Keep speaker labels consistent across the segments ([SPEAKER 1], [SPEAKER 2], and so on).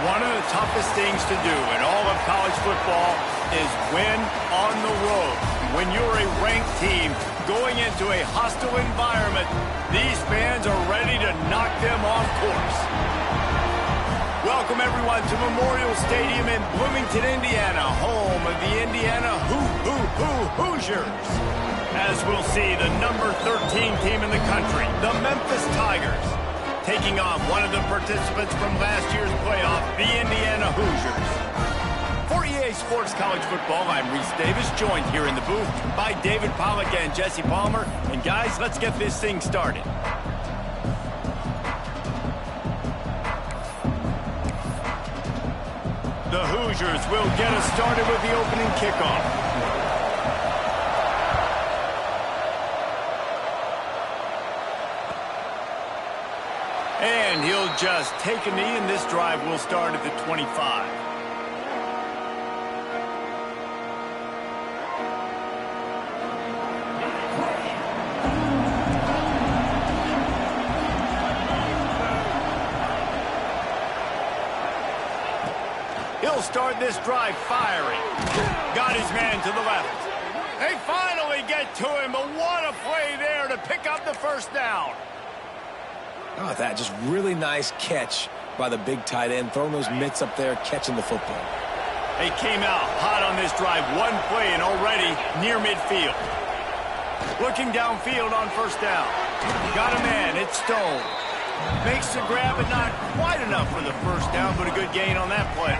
[SPEAKER 1] One of the toughest things to do in all of college football is win on the road. When you're a ranked team going into a hostile environment, these fans are ready to knock them off course. Welcome, everyone, to Memorial Stadium in Bloomington, Indiana, home of the Indiana Hoosiers. As we'll see, the number 13 team in the country, the Memphis Tigers, taking on one of the participants from last year's playoff, the Indiana Hoosiers. For EA Sports College Football, I'm Reese Davis, joined here in the booth by David Pollack and Jesse Palmer. And guys, let's get this thing started. The Hoosiers will get us started with the opening kickoff. And he'll just take a knee, and this drive will start at the 25. He'll start this drive firing. Got his man to the left. They finally get to him, but what a play there to pick up the first down.
[SPEAKER 2] How about that? Just really nice catch by the big tight end. Throwing those mitts up there, catching the football.
[SPEAKER 1] They came out hot on this drive. One play and already near midfield. Looking downfield on first down. Got a man. It's Stone. Makes the grab, but not quite enough for the first down, but a good gain on that play.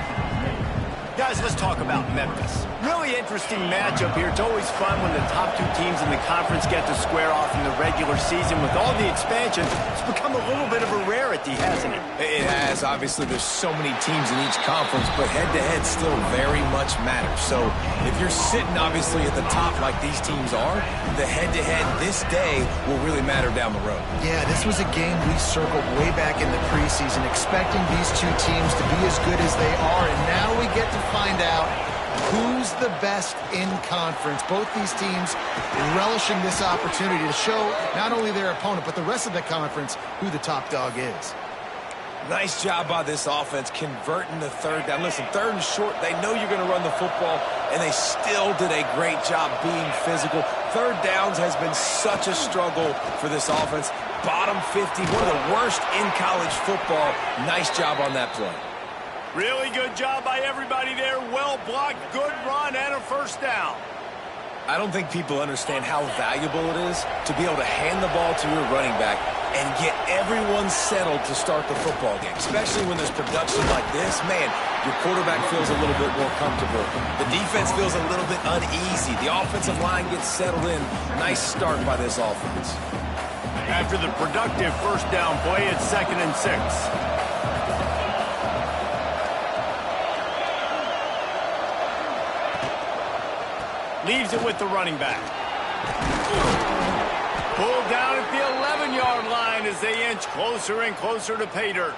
[SPEAKER 1] Guys, let's talk about Memphis. Really interesting matchup here. It's always fun when the top two teams in the conference get to square off in the regular season. With all the expansion, it's become a little bit of a rarity, hasn't it?
[SPEAKER 2] It has. Obviously, there's so many teams in each conference, but head-to-head still very much matters. So if you're sitting, obviously, at the top like these teams are, the head-to-head this day will really matter down the road.
[SPEAKER 3] Yeah, this was a game we circled way back in the preseason, expecting these two teams to be as good as they are, and now we get to find out who's the best in conference. Both these teams relishing this opportunity to show not only their opponent, but the rest of the conference who the top dog is.
[SPEAKER 2] Nice job by this offense converting the third down. Listen, third and short, they know you're going to run the football, and they still did a great job being physical. Third downs has been such a struggle for this offense. Bottom 50, one of the worst in college football. Nice job on that play.
[SPEAKER 1] Really good job by everybody there. Well blocked, good run, and a first down.
[SPEAKER 2] I don't think people understand how valuable it is to be able to hand the ball to your running back and get everyone settled to start the football game, especially when there's production like this. Man, your quarterback feels a little bit more comfortable. The defense feels a little bit uneasy. The offensive line gets settled in. Nice start by this offense.
[SPEAKER 1] After the productive first down play, it's 2nd and 6. Leaves it with the running back. Pulled down at the 11-yard line as they inch closer and closer to pay dirt.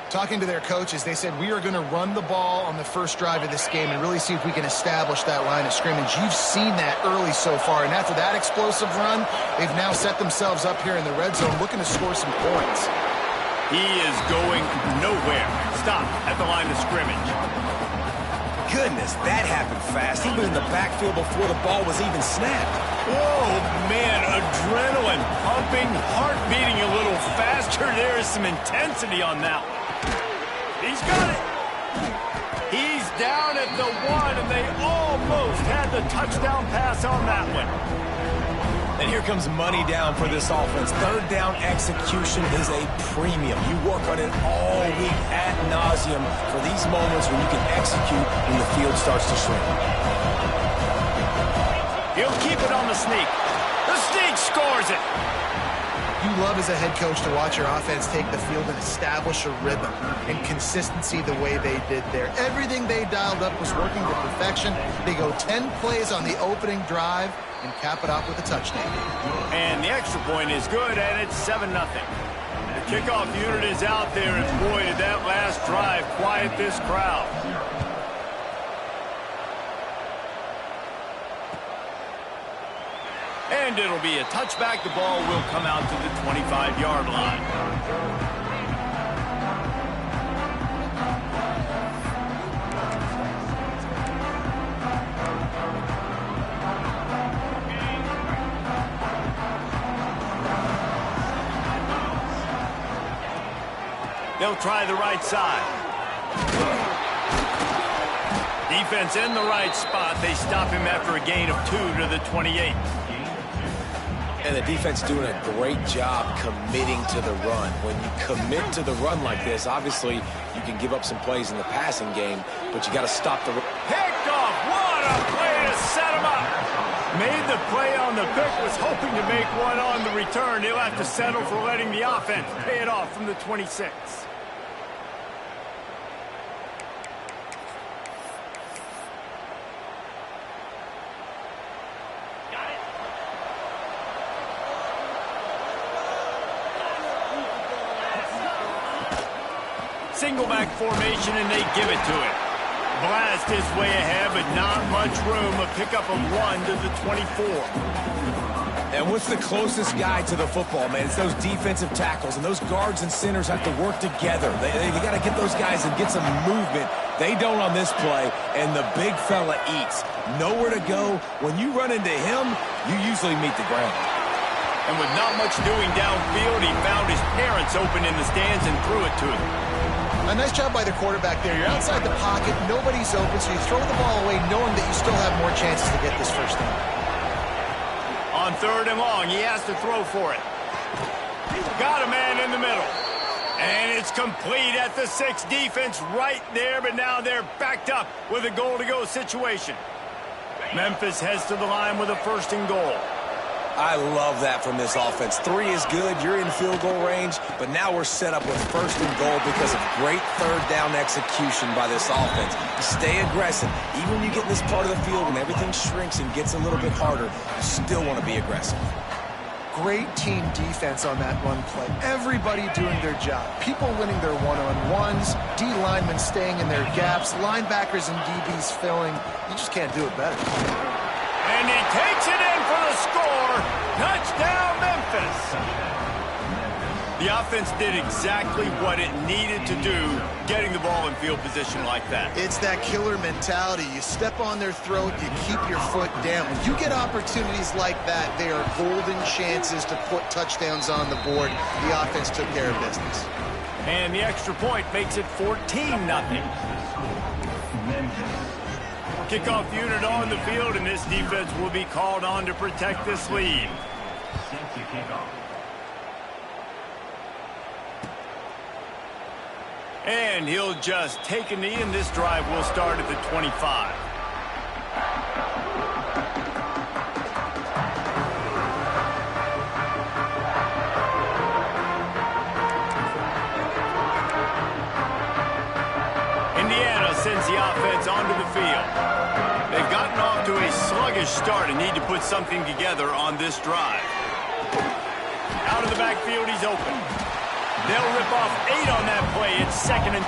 [SPEAKER 3] Talking to their coaches, they said, we are going to run the ball on the first drive of this game and really see if we can establish that line of scrimmage. You've seen that early so far, and after that explosive run, they've now set themselves up here in the red zone looking to score some points.
[SPEAKER 1] He is going nowhere. Stop at the line of scrimmage.
[SPEAKER 2] Goodness, that happened fast. He was in the backfield before the ball was even snapped.
[SPEAKER 1] Oh, man, adrenaline pumping, heart beating a little faster. There is some intensity on that one. He's got it. He's down at the 1, and they almost had the touchdown pass on that one.
[SPEAKER 2] And here comes money down for this offense. Third down execution is a premium. You work on it all week ad nauseum for these moments when you can execute when the field starts to shrink.
[SPEAKER 1] He'll keep it on the sneak. The sneak scores it.
[SPEAKER 3] You love as a head coach to watch your offense take the field and establish a rhythm and consistency the way they did there. Everything they dialed up was working to perfection. They go 10 plays on the opening drive and cap it off with a touchdown.
[SPEAKER 1] And the extra point is good, and it's 7-0. The kickoff unit is out there, and boy, did that last drive quiet this crowd. And it'll be a touchback. The ball will come out to the 25-yard line. They'll try the right side. Defense in the right spot. They stop him after a gain of 2 to the 28.
[SPEAKER 2] And the defense doing a great job committing to the run. When you commit to the run like this, obviously you can give up some plays in the passing game, but you got to stop the run.
[SPEAKER 1] Picked off. What a play to set him up. Made the play on the pick, was hoping to make one on the return. He'll have to settle for letting the offense pay it off from the 26. Single back formation, and they give it to him. Blast his way ahead, but not much room. A pickup of 1 to the 24.
[SPEAKER 2] And what's the closest guy to the football, man? It's those defensive tackles, and those guards and centers have to work together. They got to get those guys and get some movement. They don't on this play, and the big fella eats. Nowhere to go. When you run into him, you usually meet the ground.
[SPEAKER 1] And with not much doing downfield, he found his parents open in the stands and threw it to him.
[SPEAKER 3] A nice job by the quarterback there. You're outside the pocket, nobody's open, so you throw the ball away knowing that you still have more chances to get this first down.
[SPEAKER 1] On 3rd and long, he has to throw for it. Got a man in the middle. And it's complete at the 6. Defense right there, but now they're backed up with a goal-to-go situation. Memphis heads to the line with a 1st and goal.
[SPEAKER 2] I love that from this offense. 3 is good. You're in field goal range, but now we're set up with 1st and goal because of great 3rd down execution by this offense. Stay aggressive. Even when you get in this part of the field and everything shrinks and gets a little bit harder, you still want to be aggressive.
[SPEAKER 3] Great team defense on that run play. Everybody doing their job. People winning their one-on-ones, D linemen staying in their gaps, linebackers and DBs filling. You just can't do it better.
[SPEAKER 1] And he takes it in for the score. Touchdown, Memphis. The offense did exactly what it needed to do, getting the ball in field position like that.
[SPEAKER 3] It's that killer mentality. You step on their throat, you keep your foot down. When you get opportunities like that, they are golden chances to put touchdowns on the board. The offense took care of business.
[SPEAKER 1] And the extra point makes it 14-0. Kickoff unit on the field, and this defense will be called on to protect this lead. And he'll just take a knee, and this drive will start at the 25. Indiana sends the offense onto the field. They've gotten off to a sluggish start and need to put something together on this drive. Out of the backfield, he's open. They'll rip off 8 on that play. It's 2nd and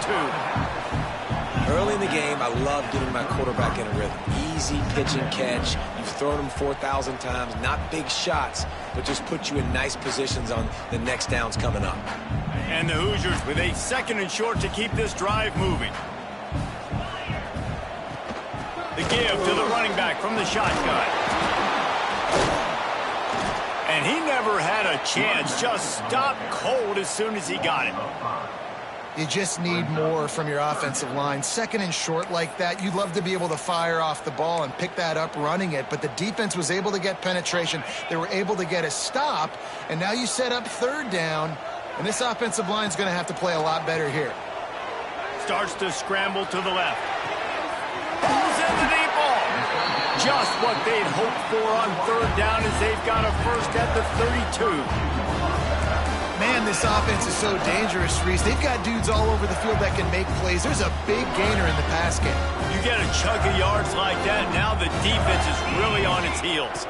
[SPEAKER 1] 2.
[SPEAKER 2] Early in the game, I love getting my quarterback in a rhythm. Easy pitch and catch. You've thrown them 4,000 times. Not big shots, but just put you in nice positions on the next downs coming up.
[SPEAKER 1] And the Hoosiers with a 2nd and short to keep this drive moving. The give to the running back from the shotgun. And he never had a chance. Just stopped cold as soon as he got it.
[SPEAKER 3] You just need more from your offensive line. 2nd and short like that, you'd love to be able to fire off the ball and pick that up running it, but the defense was able to get penetration. They were able to get a stop, and now you set up 3rd down, and this offensive line is going to have to play a lot better here.
[SPEAKER 1] Starts to scramble to the left. Pulls in the deep ball. Just what they'd hoped for on 3rd down as they've got a 1st at the 32.
[SPEAKER 3] Man, this offense is so dangerous, Reese. They've got dudes all over the field that can make plays. There's a big gainer in the pass game.
[SPEAKER 1] You get a chunk of yards like that, now the defense is really on its heels.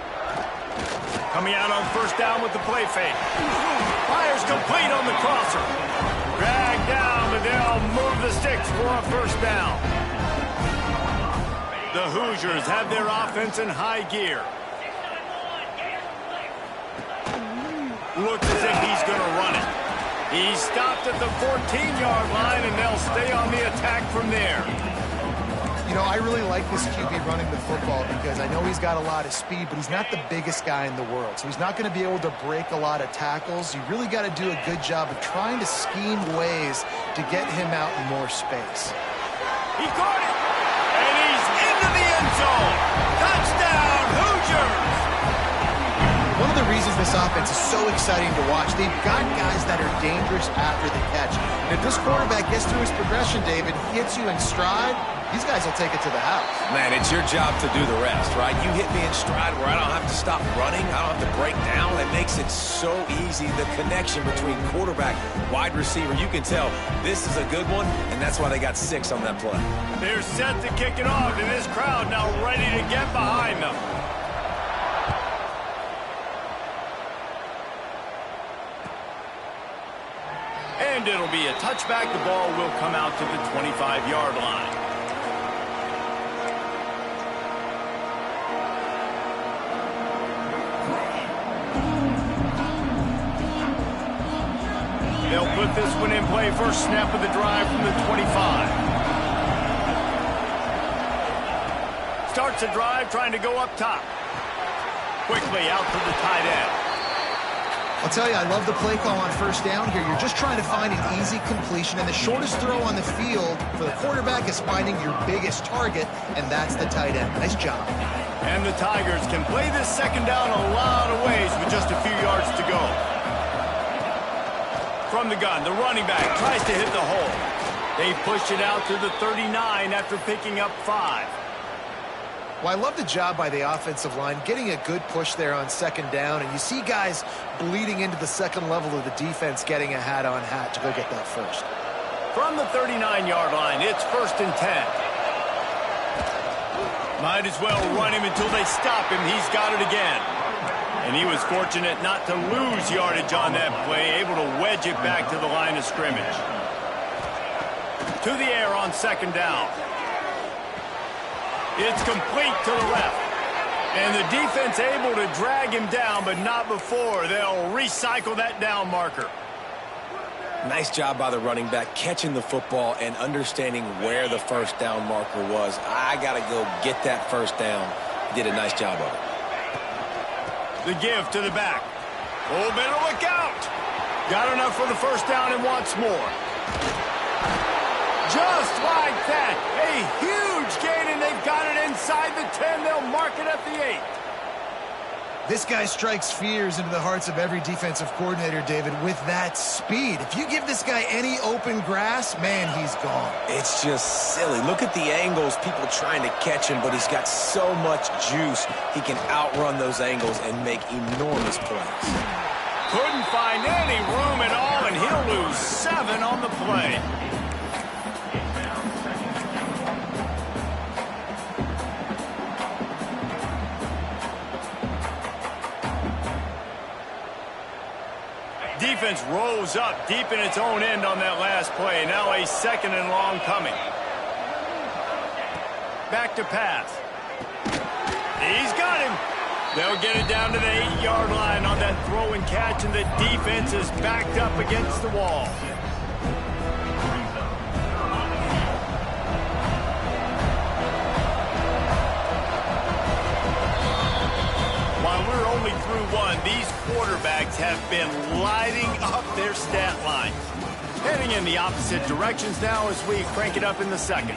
[SPEAKER 1] Coming out on 1st down with the play fake. Fires complete on the crosser. Dragged down, but they'll move the sticks for a 1st down. The Hoosiers have their offense in high gear. Looks as if he's going to run it. He's stopped at the 14-yard line, and they'll stay on the attack from there.
[SPEAKER 3] You know, I really like this QB running the football because I know he's got a lot of speed, but he's not the biggest guy in the world. So he's not going to be able to break a lot of tackles. You really got to do a good job of trying to scheme ways to get him out in more space.
[SPEAKER 1] He caught it, and he's into the end zone. Touchdown, Hoosiers!
[SPEAKER 3] One of the reasons this offense is so exciting to watch, they've got guys that are dangerous after the catch. And if this quarterback gets through his progression, David, hits you in stride, these guys will take it to the house.
[SPEAKER 2] Man, it's your job to do the rest, right? You hit me in stride where I don't have to stop running. I don't have to break down. It makes it so easy. The connection between quarterback, wide receiver, you can tell this is a good one, and that's why they got 6 on that play.
[SPEAKER 1] They're set to kick it off, and this crowd now ready to get behind them. And it'll be a touchback. The ball will come out to the 25-yard line. They'll put this one in play. First snap of the drive from the 25. Starts the drive trying to go up top. Quickly out to the tight end.
[SPEAKER 3] I'll tell you, I love the play call on first down here. You're just trying to find an easy completion, and the shortest throw on the field for the quarterback is finding your biggest target, and that's the tight end. Nice job.
[SPEAKER 1] And the Tigers can play this second down a lot of ways with just a few yards to go. From the gun, the running back tries to hit the hole. They push it out to the 39 after picking up 5.
[SPEAKER 3] Well, I love the job by the offensive line, getting a good push there on second down, and you see guys bleeding into the second level of the defense getting a hat-on-hat to go get that first.
[SPEAKER 1] From the 39-yard line, it's 1st and 10. Might as well run him until they stop him. He's got it again. And he was fortunate not to lose yardage on that play, able to wedge it back to the line of scrimmage. To the air on second down. It's complete to the left. And the defense able to drag him down, but not before. They'll recycle that down marker.
[SPEAKER 2] Nice job by the running back, catching the football and understanding where the first down marker was. I got to go get that first down. Did a nice job of it.
[SPEAKER 1] The give to the back. Oh, better look out. Got enough for the first down and wants more. Just like that. A huge gain, and they've got it inside the 10. They'll mark it at the 8.
[SPEAKER 3] This guy strikes fears into the hearts of every defensive coordinator, David, with that speed. If you give this guy any open grass, man, he's gone.
[SPEAKER 2] It's just silly. Look at the angles, people trying to catch him, but he's got so much juice. He can outrun those angles and make enormous plays.
[SPEAKER 1] Couldn't find any room at all, and he'll lose 7 on the play. Defense rose up deep in its own end on that last play. Now a 2nd and long coming. Back to pass. He's got him. They'll get it down to the 8-yard line on that throw and catch, and the defense is backed up against the wall. While we're only through one, these quarterbacks have been lighting up their stat lines. Heading in the opposite directions now as we crank it up in the second.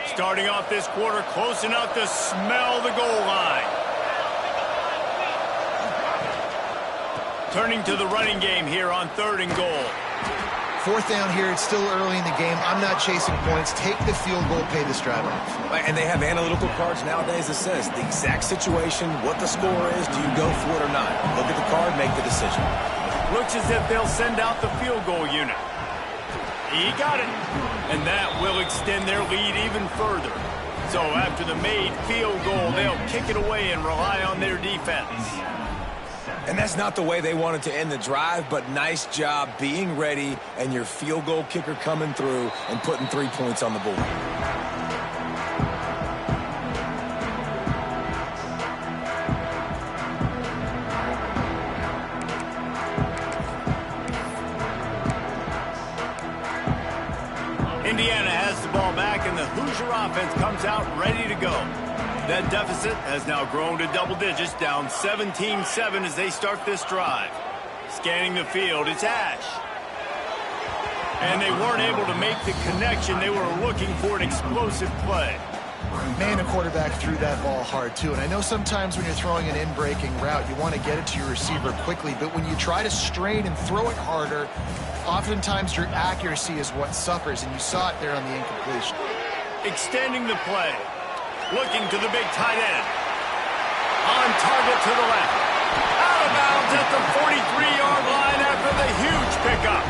[SPEAKER 1] Starting off this quarter close enough to smell the goal line. Turning to the running game here on 3rd and goal.
[SPEAKER 3] 4th down here, it's still early in the game. I'm not chasing points. Take the field goal, pay this drive off.
[SPEAKER 2] And they have analytical cards nowadays that says the exact situation, what the score is, do you go for it or not? Look at the card, make the decision.
[SPEAKER 1] Looks as if they'll send out the field goal unit. He got it. And that will extend their lead even further. So after the made field goal, they'll kick it away and rely on their defense.
[SPEAKER 2] And that's not the way they wanted to end the drive, but nice job being ready and your field goal kicker coming through and putting 3 points on the board.
[SPEAKER 1] Indiana has the ball back, and the Hoosier offense comes out ready to go. That deficit has now grown to double digits, down 17-7 as they start this drive. Scanning the field, it's Ash. And they weren't able to make the connection. They were looking for an explosive play.
[SPEAKER 3] Man, the quarterback threw that ball hard, too. And I know sometimes when you're throwing an in-breaking route, you want to get it to your receiver quickly. But when you try to strain and throw it harder, oftentimes your accuracy is what suffers. And you saw it there on the incompletion.
[SPEAKER 1] Extending the play. Looking to the big tight end. On target to the left. Out of bounds at the 43-yard line after the huge pickup.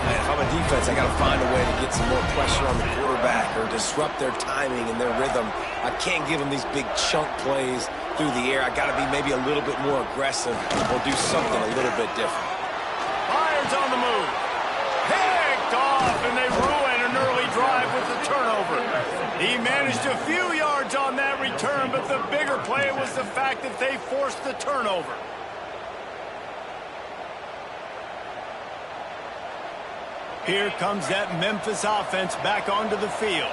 [SPEAKER 2] Man, if I'm a defense, I got to find a way to get some more pressure on the quarterback or disrupt their timing and their rhythm. I can't give them these big chunk plays through the air. I got to be maybe a little bit more aggressive or do something a little bit different.
[SPEAKER 1] Lions on the move. Picked off, and they ruin an early drive with the turnover. He managed a few yards on that return, but the bigger play was the fact that they forced the turnover. Here comes that Memphis offense back onto the field.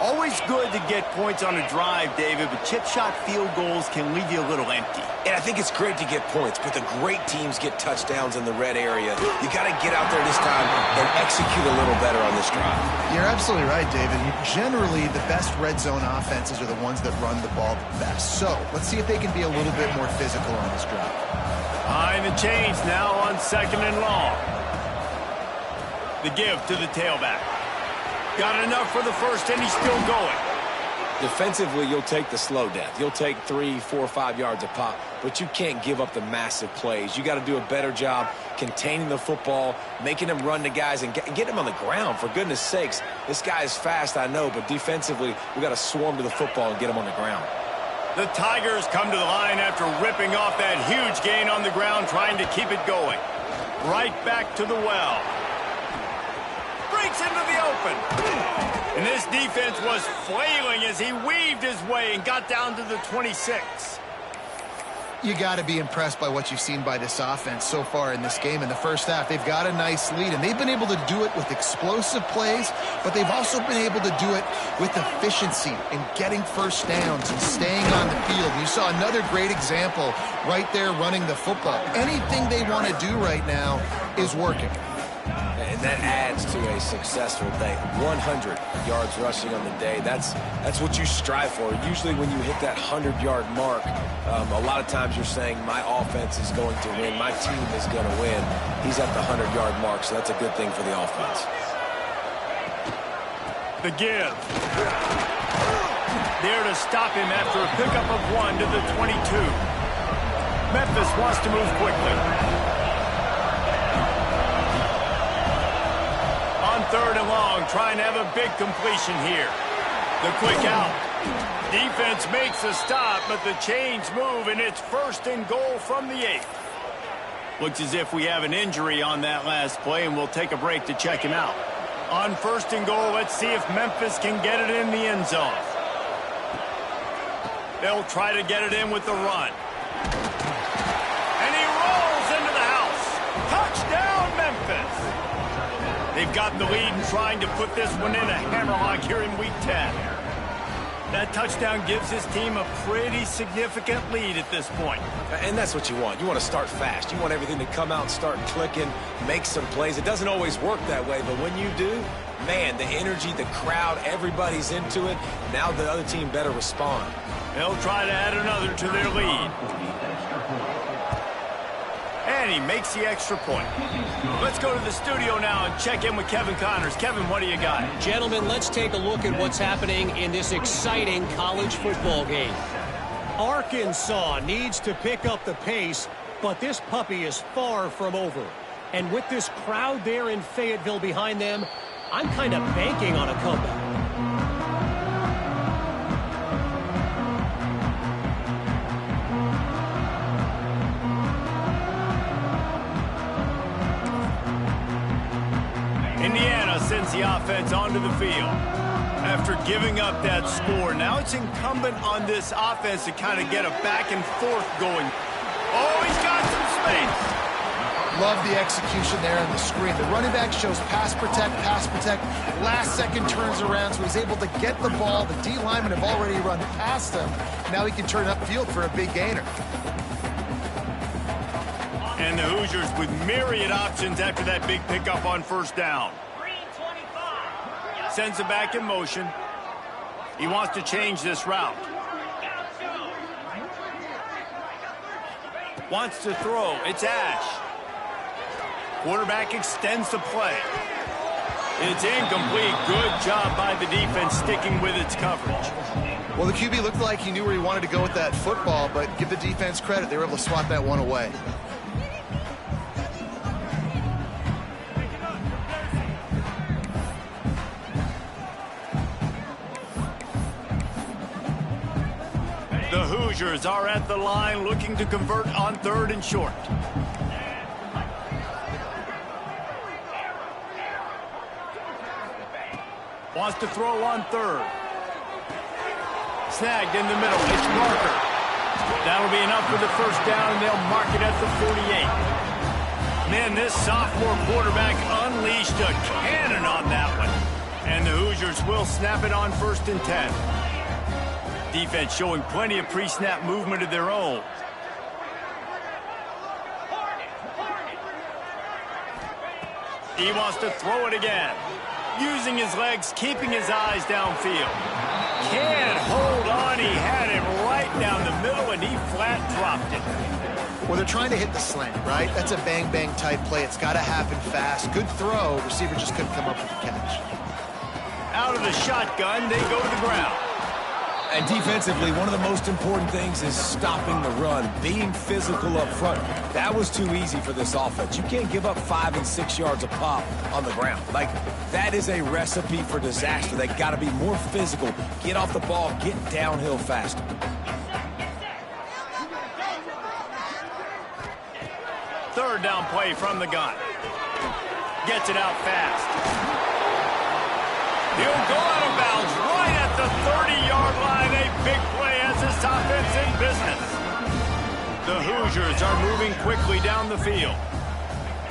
[SPEAKER 1] Always good to get points on a drive, David, but chip shot field goals can leave you a little empty.
[SPEAKER 2] And I think it's great to get points, but the great teams get touchdowns in the red area. You got to get out there this time and execute a little better on this drive.
[SPEAKER 3] You're absolutely right, David. Generally, the best red zone offenses are the ones that run the ball the best. So let's see if they can be a little bit more physical on this drive.
[SPEAKER 1] Behind the chains now on 2nd and long. The give to the tailback. Got enough for the first, and he's still going.
[SPEAKER 2] Defensively, you'll take the slow death. You'll take 3, 4, 5 yards a pop, but you can't give up the massive plays. You got to do a better job containing the football, making them run to guys, and get them on the ground. For goodness sakes, this guy is fast, I know, but defensively, we got to swarm to the football and get him on the ground.
[SPEAKER 1] The Tigers come to the line after ripping off that huge gain on the ground, trying to keep it going. Right back to the well. Breaks into the open. And this defense was flailing as he weaved his way and got down to the 26.
[SPEAKER 3] You got to be impressed by what you've seen by this offense so far in this game. In the first half, they've got a nice lead, and they've been able to do it with explosive plays, but they've also been able to do it with efficiency and getting first downs and staying on the field. You saw another great example right there running the football. Anything they want to do right now is working.
[SPEAKER 2] And that adds to a successful day. 100 yards rushing on the day. That's what you strive for. Usually when you hit that 100-yard mark, a lot of times you're saying, my offense is going to win. My team is going to win. He's at the 100-yard mark, so that's a good thing for the offense.
[SPEAKER 1] The give. There to stop him after a pickup of 1 to the 22. Memphis wants to move quickly. On 3rd and long, trying to have a big completion here. The quick out. Defense makes a stop, but the chains move, and it's 1st and goal from the 8. Looks as if we have an injury on that last play, and we'll take a break to check him out. On 1st and goal, let's see if Memphis can get it in the end zone. They'll try to get it in with the run. And he rolls into the house. Touchdown, Memphis. They've got the lead and trying to put this one in a hammerlock here in Week 10. That touchdown gives his team a pretty significant lead at this point.
[SPEAKER 2] And that's what you want. You want to start fast. You want everything to come out and start clicking, make some plays. It doesn't always work that way, but when you do, man, the energy, the crowd, everybody's into it. Now the other team better respond.
[SPEAKER 1] They'll try to add another to their lead. And he makes the extra point. Let's go to the studio now and check in with Kevin Connors. Kevin, what do you got?
[SPEAKER 4] Gentlemen, let's take a look at what's happening in this exciting college football game. Arkansas needs to pick up the pace, but this puppy is far from over. And with this crowd there in Fayetteville behind them, I'm kind of banking on a comeback.
[SPEAKER 1] Indiana sends the offense onto the field. After giving up that score, now it's incumbent on this offense to kind of get a back and forth going. Oh, he's got some space.
[SPEAKER 3] Love the execution there on the screen. The running back shows pass protect, last second turns around, so he's able to get the ball. The D linemen have already run past him. Now he can turn upfield for a big gainer.
[SPEAKER 1] And the Hoosiers with myriad options after that big pickup on first down. Sends it back in motion. He wants to change this route. Wants to throw. It's Ash. Quarterback extends the play. It's incomplete. Good job by the defense sticking with its coverage.
[SPEAKER 3] Well, the QB looked like he knew where he wanted to go with that football, but give the defense credit. They were able to swat that one away.
[SPEAKER 1] The Hoosiers are at the line looking to convert on 3rd and short. Wants to throw on 3rd. Snagged in the middle. It's Parker. That'll be enough for the first down, and they'll mark it at the 48. Man, this sophomore quarterback unleashed a cannon on that one. And the Hoosiers will snap it on 1st and 10. Defense showing plenty of pre-snap movement of their own. He wants to throw it again. Using his legs, keeping his eyes downfield. Can't hold on. He had it right down the middle, and he flat dropped it.
[SPEAKER 3] Well, they're trying to hit the slant, right? That's a bang-bang type play. It's got to happen fast. Good throw. Receiver just couldn't come up with the catch.
[SPEAKER 1] Out of the shotgun, they go to the ground.
[SPEAKER 2] And defensively, one of the most important things is stopping the run, being physical up front. That was too easy for this offense. You can't give up 5 and 6 yards a pop on the ground. Like, that is a recipe for disaster. They got to be more physical, get off the ball, get downhill faster.
[SPEAKER 1] Third down play from the gun. Gets it out fast. He'll go out of bounds right at the 30-yard line. A big play as this offense in business. The Hoosiers are moving quickly down the field.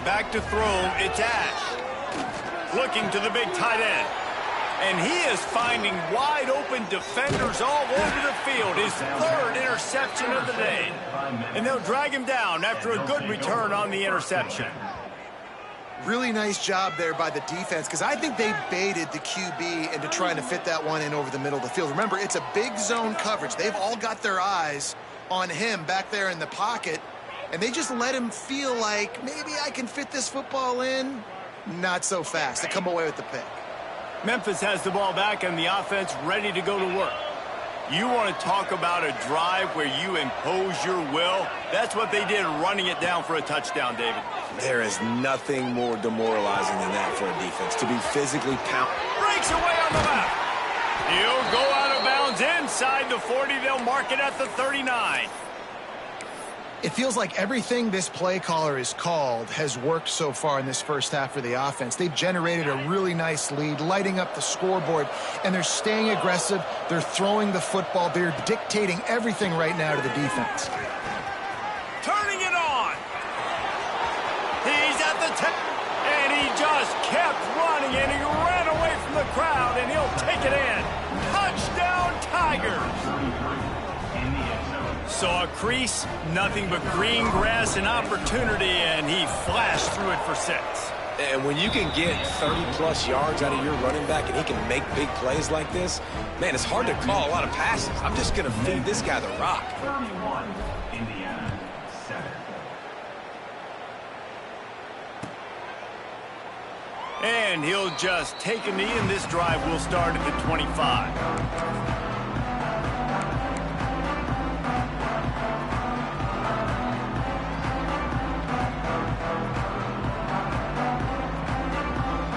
[SPEAKER 1] Back to throw, it's Ash. Looking to the big tight end. And he is finding wide open defenders all over the field. His 3rd interception of the day. And they'll drag him down after a good return on the interception.
[SPEAKER 3] Really nice job there by the defense, because I think they baited the QB into trying to fit that one in over the middle of the field. Remember, it's a big zone coverage. They've all got their eyes on him back there in the pocket, and they just let him feel like, maybe I can fit this football in. Not so fast. They come away with the pick.
[SPEAKER 1] Memphis has the ball back and the offense ready to go to work. You want to talk about a drive where you impose your will? That's what they did, running it down for a touchdown, David.
[SPEAKER 2] There is nothing more demoralizing than that for a defense, to be physically pounded.
[SPEAKER 1] Breaks away on the left. He'll go out of bounds inside the 40. They'll mark it at the 39.
[SPEAKER 3] It feels like everything this play caller has called has worked so far in this first half for the offense. They've generated a really nice lead, lighting up the scoreboard, and they're staying aggressive. They're throwing the football. They're dictating everything right now to the defense.
[SPEAKER 1] Turning it on. He's at the 10, and he just kept running, and he ran away from the crowd, and he'll take it in. Touchdown, Tigers. Saw a crease, nothing but green grass and opportunity, and he flashed through it for 6.
[SPEAKER 2] And when you can get 30-plus yards out of your running back and he can make big plays like this, man, it's hard to call a lot of passes. I'm just going to feed this guy the rock.
[SPEAKER 5] 31, Indiana, 7.
[SPEAKER 1] And he'll just take a knee, and this drive will start at the 25.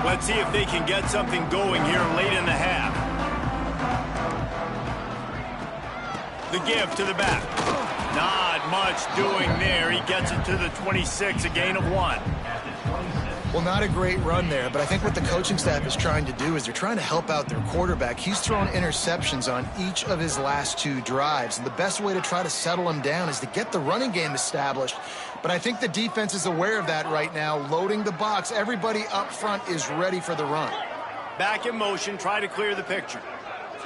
[SPEAKER 1] Let's see if they can get something going here late in the half. The give to the back. Not much doing there. He gets it to the 26, a gain of 1.
[SPEAKER 5] At the 26.
[SPEAKER 3] Well, not a great run there, but I think what the coaching staff is trying to do is they're trying to help out their quarterback. He's thrown interceptions on each of his last 2 drives, and the best way to try to settle him down is to get the running game established. But I think the defense is aware of that right now, loading the box. Everybody up front is ready for the run.
[SPEAKER 1] Back in motion, try to clear the picture.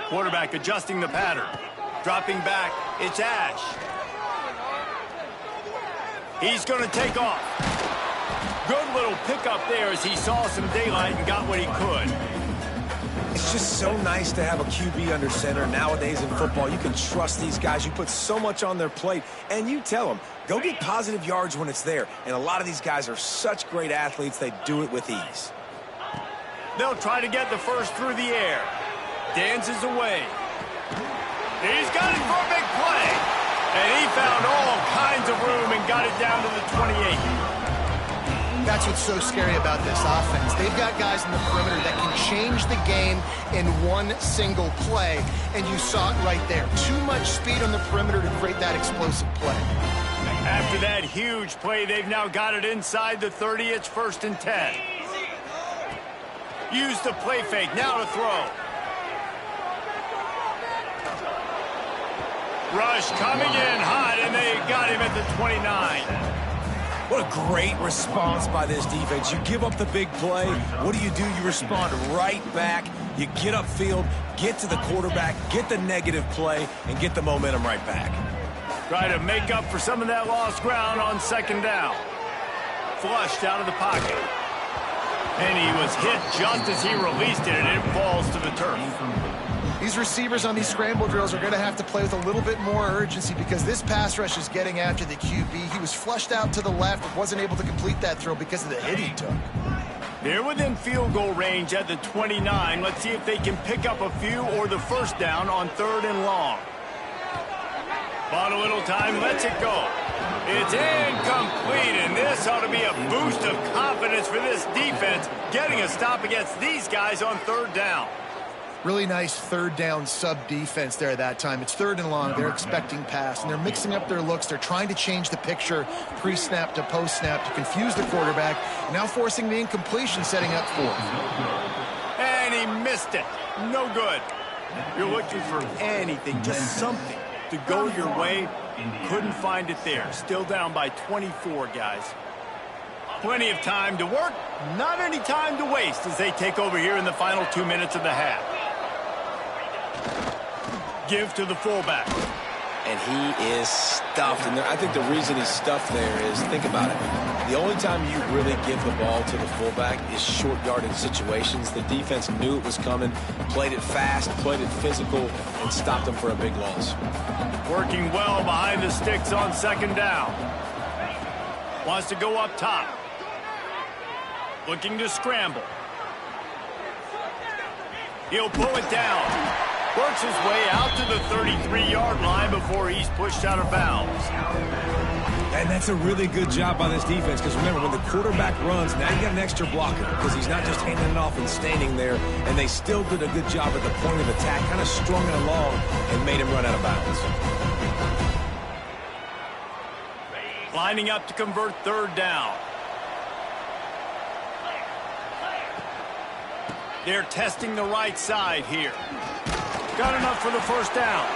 [SPEAKER 1] Quarterback adjusting the pattern. Dropping back, it's Ash. He's going to take off. Good little pickup there as he saw some daylight and got what he could.
[SPEAKER 2] It's just so nice to have a QB under center. Nowadays in football, you can trust these guys. You put so much on their plate, and you tell them, go get positive yards when it's there. And a lot of these guys are such great athletes, they do it with ease.
[SPEAKER 1] They'll try to get the first through the air. Dances away. He's got it for a big play. And he found all kinds of room and got it down to the 28.
[SPEAKER 3] That's what's so scary about this offense. They've got guys in the perimeter that can change the game in one single play, and you saw it right there. Too much speed on the perimeter to create that explosive play.
[SPEAKER 1] After that huge play, they've now got it inside the 30. It's 1st and 10. Use the play fake, now to throw. Rush coming in hot, and they got him at the 29.
[SPEAKER 2] What a great response by this defense. You give up the big play. What do? You respond right back. You get upfield, get to the quarterback, get the negative play, and get the momentum right back.
[SPEAKER 1] Try to make up for some of that lost ground on 2nd down. Flushed out of the pocket. And he was hit just as he released it, and it falls to the turf.
[SPEAKER 3] These receivers on these scramble drills are going to have to play with a little bit more urgency because this pass rush is getting after the QB. He was flushed out to the left, but wasn't able to complete that throw because of the hit he took.
[SPEAKER 1] They're within field goal range at the 29. Let's see if they can pick up a few or the 1st down on 3rd and long. Bought a little time, lets it go. It's incomplete, and this ought to be a boost of confidence for this defense, getting a stop against these guys on 3rd down.
[SPEAKER 3] Really nice 3rd down sub-defense there that time. It's 3rd and long. They're expecting pass, and they're mixing up their looks. They're trying to change the picture pre-snap to post-snap to confuse the quarterback, now forcing the incompletion, setting up 4th.
[SPEAKER 1] And he missed it. No good. You're looking for anything, just something to go your way. Couldn't find it there. Still down by 24, guys. Plenty of time to work, not any time to waste as they take over here in the final 2 minutes of the half. Give to the fullback.
[SPEAKER 2] And he is stuffed. And I think the reason he's stuffed there is, think about it. The only time you really give the ball to the fullback is short yardage situations. The defense knew it was coming, played it fast, played it physical, and stopped him for a big loss.
[SPEAKER 1] Working well behind the sticks on 2nd down. Wants to go up top. Looking to scramble. He'll pull it down. Works his way out to the 33-yard line before he's pushed out of bounds.
[SPEAKER 2] And that's a really good job by this defense because, remember, when the quarterback runs, now you got an extra blocker because he's not just handing it off and standing there, and they still did a good job at the point of attack, kind of strung it along and made him run out of bounds.
[SPEAKER 1] Lining up to convert 3rd down. They're testing the right side here. Got enough for the 1st down.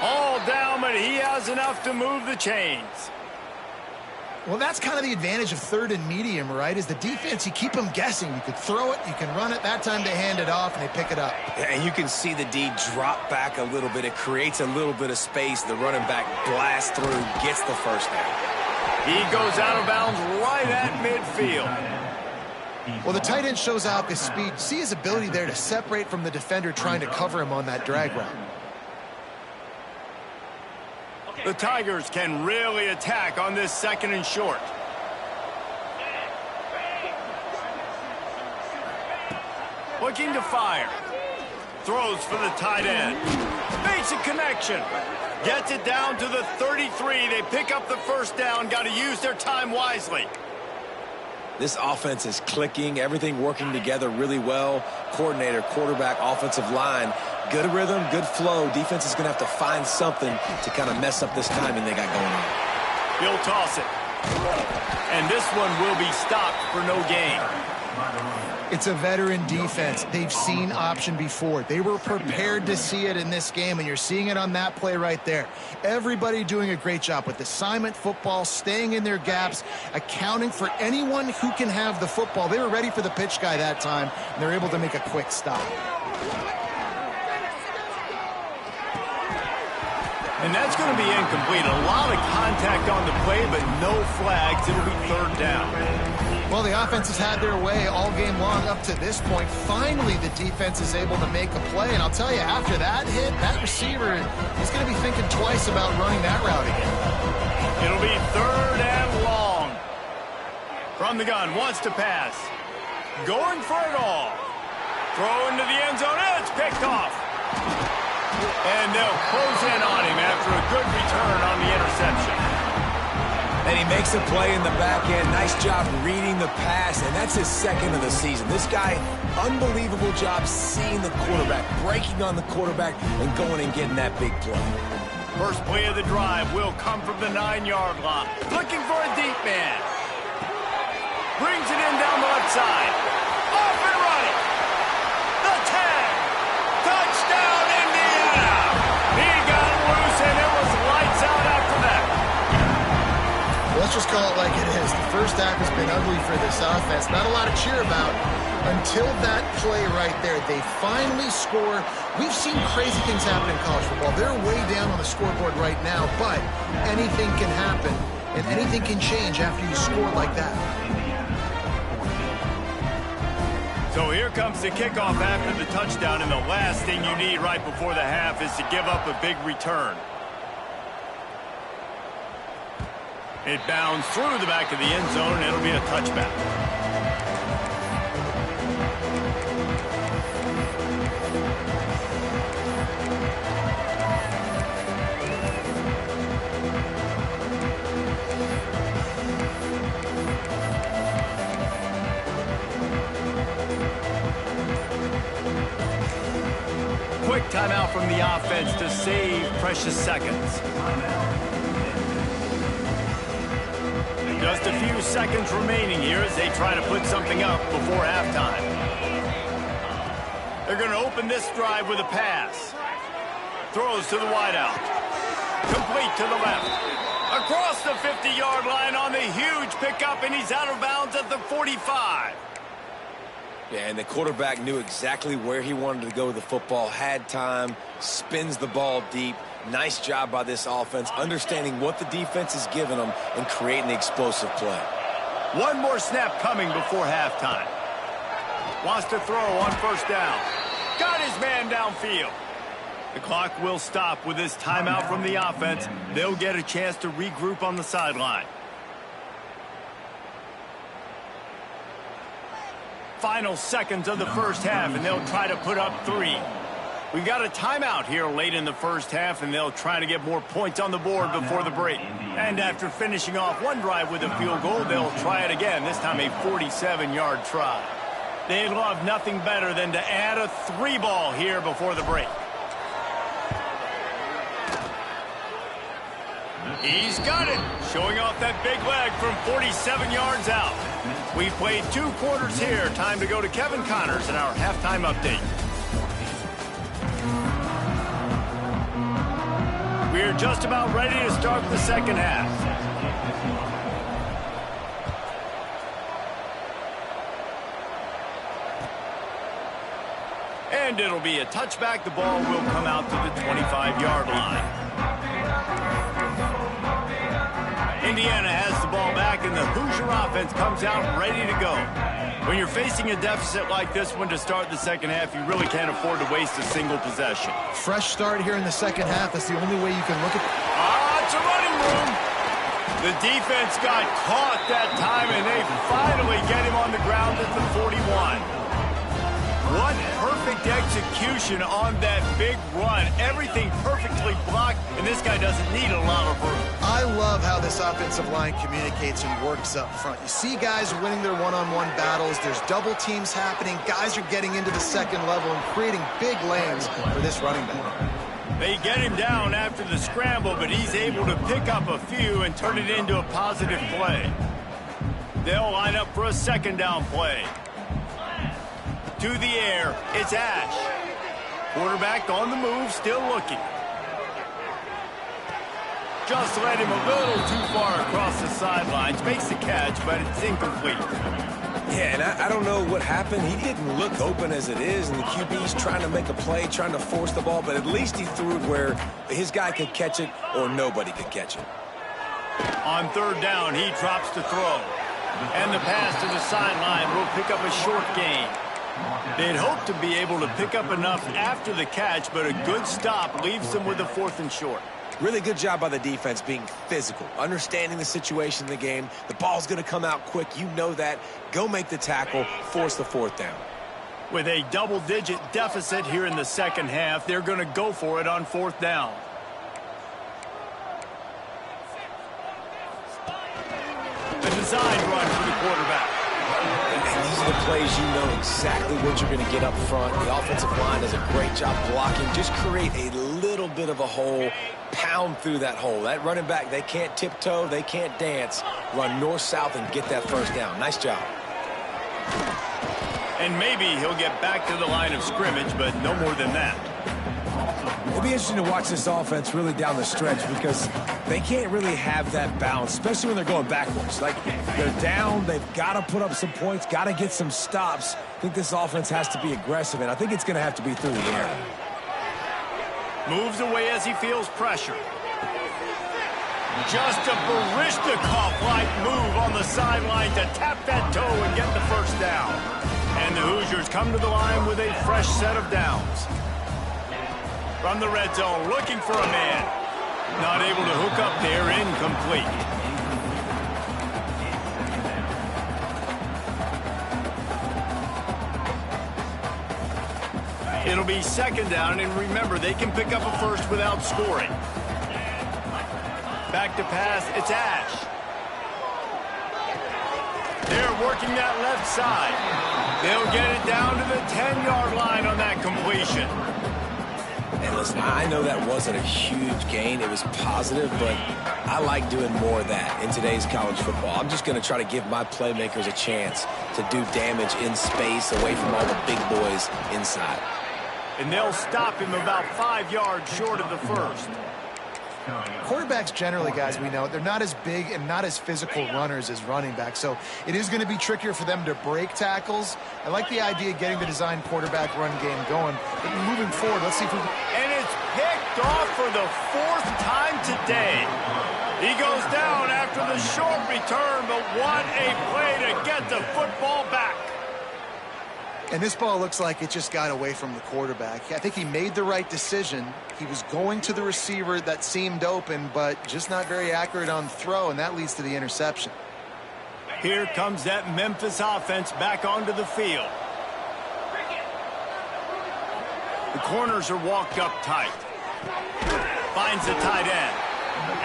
[SPEAKER 1] All down, but he has enough to move the chains.
[SPEAKER 3] Well, that's kind of the advantage of 3rd and medium, right? Is the defense, you keep them guessing. You could throw it, you can run it. That time they hand it off, and they pick it up.
[SPEAKER 2] Yeah, and you can see the D drop back a little bit. It creates a little bit of space. The running back blasts through, gets the 1st down.
[SPEAKER 1] He goes out of bounds right at midfield.
[SPEAKER 3] Well, the tight end shows off his speed. See his ability there to separate from the defender trying to cover him on that drag route.
[SPEAKER 1] The Tigers can really attack on this 2nd and short. Looking to fire. Throws for the tight end. Makes a connection. Gets it down to the 33. They pick up the 1st down. Got to use their time wisely.
[SPEAKER 2] This offense is clicking, everything working together really well. Coordinator, quarterback, offensive line, good rhythm, good flow. Defense is going to have to find something to kind of mess up this timing they got going on.
[SPEAKER 1] He'll toss it. And this one will be stopped for no gain.
[SPEAKER 3] It's a veteran defense. They've seen option before. They were prepared to see it in this game, and you're seeing it on that play right there. Everybody doing a great job with assignment football, staying in their gaps, accounting for anyone who can have the football. They were ready for the pitch guy that time, and they're able to make a quick stop.
[SPEAKER 1] And that's going to be incomplete. A lot of contact on the play, but no flags. It'll be third down.
[SPEAKER 3] Well, the offense has had their way all game long up to this point. Finally, the defense is able to make a play. And I'll tell you, after that hit, that receiver is going to be thinking twice about running that route again.
[SPEAKER 1] It'll be third and long. From the gun, wants to pass. Going for it all. Throw into the end zone. It's picked off. And they'll close in on him after a good return on the interception.
[SPEAKER 2] And he makes a play in the back end. Nice job reading the pass, and that's his second of the season. This guy, unbelievable job seeing the quarterback, breaking on the quarterback, and going and getting that big play.
[SPEAKER 1] First play of the drive will come from the 9-yard line. Looking for a deep man. Brings it in down the left side. Off and running. The 10. Touchdown, Indiana. He got loose, and it was lights out after that.
[SPEAKER 3] Let's just call it like it is. The first half has been ugly for this offense. Not a lot to cheer about until that play right there. They finally score. We've seen crazy things happen in college football. They're way down on the scoreboard right now, but anything can happen, and anything can change after you score like that.
[SPEAKER 1] So here comes the kickoff after the touchdown, and the last thing you need right before the half is to give up a big return. It bounds through the back of the end zone, and it'll be a touchback. Quick timeout from the offense to save precious seconds. Just a few seconds remaining here as they try to put something up before halftime. They're going to open this drive with a pass. Throws to the wideout. Complete to the left. Across the 50-yard line on the huge pickup, and he's out of bounds at the 45.
[SPEAKER 2] Yeah, and the quarterback knew exactly where he wanted to go with the football, had time, spins the ball deep. Nice job by this offense, understanding what the defense is giving them and creating the explosive play.
[SPEAKER 1] One more snap coming before halftime. Wants to throw on first down. Got his man downfield. The clock will stop with this timeout from the offense. They'll get a chance to regroup on the sideline. Final seconds of the first half, and they'll try to put up 3. We've got a timeout here late in the first half, and they'll try to get more points on the board before the break. And after finishing off one drive with a field goal, they'll try it again, this time a 47-yard try. They'd love nothing better than to add a 3-ball here before the break. He's got it, showing off that big leg from 47 yards out. We've played 2 quarters here. Time to go to Kevin Connors in our halftime update. We're just about ready to start the second half. And it'll be a touchback. The ball will come out to the 25-yard line. Indiana has the ball back, and the Hoosier offense comes out ready to go. When you're facing a deficit like this one to start the second half, you really can't afford to waste a single possession.
[SPEAKER 3] Fresh start here in the second half. That's the only way you can look at it.
[SPEAKER 1] It's a running room. The defense got caught that time, and they finally get him on the ground at the 41. What perfect execution on that big run. Everything perfectly blocked, and this guy doesn't need a lot of room.
[SPEAKER 3] I love how this offensive line communicates and works up front. You see guys winning their one-on-one battles. There's double teams happening. Guys are getting into the second level and creating big lanes for this running back.
[SPEAKER 1] They get him down after the scramble, but he's able to pick up a few and turn it into a positive play. They'll line up for a second down play. To the air, it's Ash. Quarterback on the move, still looking. Just led him a little too far across the sidelines. Makes the catch, but it's incomplete.
[SPEAKER 2] Yeah, and I don't know what happened. He didn't look open as it is, and the QB's trying to make a play, trying to force the ball, but at least he threw it where his guy could catch it or nobody could catch it.
[SPEAKER 1] On third down, he drops to throw. And the pass to the sideline will pick up a short gain. They'd hope to be able to pick up enough after the catch, but a good stop leaves them with a 4th and short.
[SPEAKER 2] Really good job by the defense being physical, understanding the situation in the game. The ball's going to come out quick. You know that. Go make the tackle, force the 4th down.
[SPEAKER 1] With a double-digit deficit here in the second half, they're going to go for it on 4th down. A design run for the quarterback.
[SPEAKER 2] And these are the plays you know exactly what you're going to get up front. The offensive line does a great job blocking. Just create a little bit of a hole, pound through that hole. That running back, they can't tiptoe, they can't dance. Run north-south and get that 1st down. Nice job.
[SPEAKER 1] And maybe he'll get back to the line of scrimmage, but no more than that.
[SPEAKER 2] It'll be interesting to watch this offense really down the stretch because they can't really have that balance, especially when they're going backwards. Like, they're down, they've got to put up some points, got to get some stops. I think this offense has to be aggressive, and I think it's going to have to be through the air.
[SPEAKER 1] Moves away as he feels pressure. Just a Barishnikov-like move on the sideline to tap that toe and get the 1st down. And the Hoosiers come to the line with a fresh set of downs. From the red zone, looking for a man. Not able to hook up there, incomplete. It'll be 2nd down, and remember, they can pick up a 1st without scoring. Back to pass, it's Ash. They're working that left side. They'll get it down to the 10-yard line on that completion.
[SPEAKER 2] And listen, I know that wasn't a huge gain. It was positive, but I like doing more of that in today's college football. I'm just going to try to give my playmakers a chance to do damage in space away from all the big boys inside.
[SPEAKER 1] And they'll stop him about 5 yards short of the 1st.
[SPEAKER 3] Quarterbacks generally, guys, we know, they're not as big and not as physical runners as running backs, so it is going to be trickier for them to break tackles. I like the idea of getting the design quarterback run game going, but moving forward, let's see if we can...
[SPEAKER 1] And it's picked off for the 4th time today. He goes down after the short return, but what a play to get the football back.
[SPEAKER 3] And this ball looks like it just got away from the quarterback. I think he made the right decision. He was going to the receiver that seemed open, but just not very accurate on throw, and that leads to the interception.
[SPEAKER 1] Here comes that Memphis offense back onto the field. The corners are walked up tight. Finds the tight end.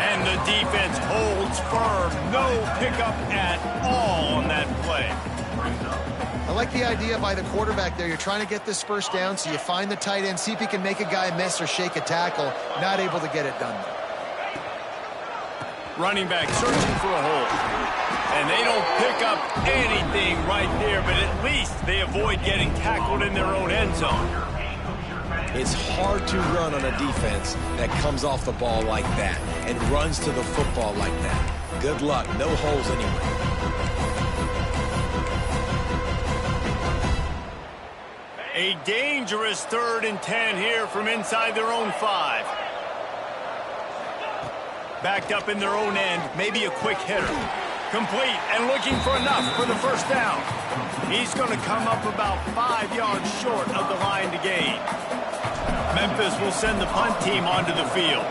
[SPEAKER 1] And the defense holds firm. No pickup at all on that play.
[SPEAKER 3] I like the idea by the quarterback there. You're trying to get this 1st down, so you find the tight end, see if he can make a guy miss or shake a tackle. Not able to get it done.
[SPEAKER 1] Running back searching for a hole. And they don't pick up anything right there, but at least they avoid getting tackled in their own end zone.
[SPEAKER 2] It's hard to run on a defense that comes off the ball like that and runs to the football like that. Good luck. No holes anywhere.
[SPEAKER 1] A dangerous 3rd and 10 here from inside their own 5. Backed up in their own end, maybe a quick hitter. Complete and looking for enough for the 1st down. He's going to come up about 5 yards short of the line to gain. Memphis will send the punt team onto the field.